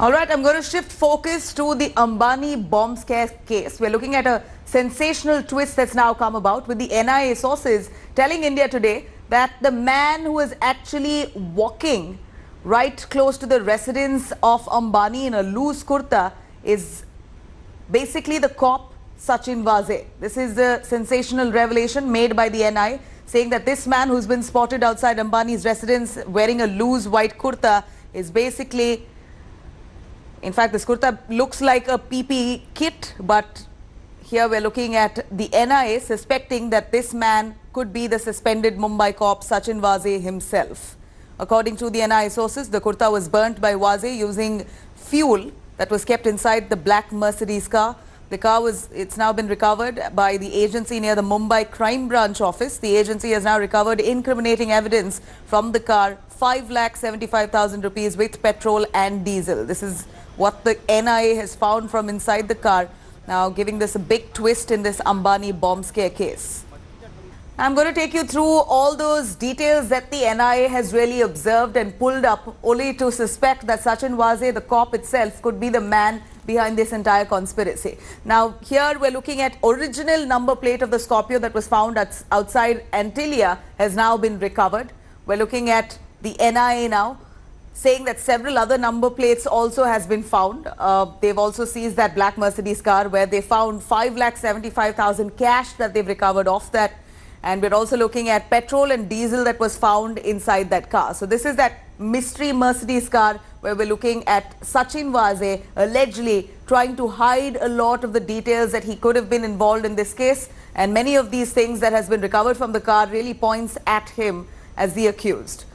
All right, I'm going to shift focus to the Ambani bomb scare case. We're looking at a sensational twist that's now come about with the NIA sources telling India Today that the man who is actually walking right close to the residence of Ambani in a loose kurta is basically the cop Sachin Waze. This is the sensational revelation made by the NIA, saying that this man who's been spotted outside Ambani's residence wearing a loose white kurta is basically, in fact, this kurta looks like a PPE kit, but here we're looking at the NIA suspecting that this man could be the suspended Mumbai cop Sachin Waze himself. According to the NIA sources, the kurta was burnt by Waze using fuel that was kept inside the black Mercedes car. The car it's now been recovered by the agency near the Mumbai Crime Branch office. The agency has now recovered incriminating evidence from the car, 5,75,000 rupees with petrol and diesel. This is what the NIA has found from inside the car, now giving this a big twist in this Ambani bomb scare case. I'm going to take you through all those details that the NIA has really observed and pulled up, only to suspect that Sachin Waze, the cop itself, could be the man behind this entire conspiracy. Now, here we're looking at original number plate of the Scorpio that was found outside Antilia has now been recovered. We're looking at the NIA now, saying that several other number plates also has been found. They've also seized that black Mercedes car where they found 5,75,000 cash that they've recovered off that. And we're also looking at petrol and diesel that was found inside that car. So this is that mystery Mercedes car where we're looking at Sachin Waze allegedly trying to hide a lot of the details that he could have been involved in this case. And many of these things that has been recovered from the car really points at him as the accused.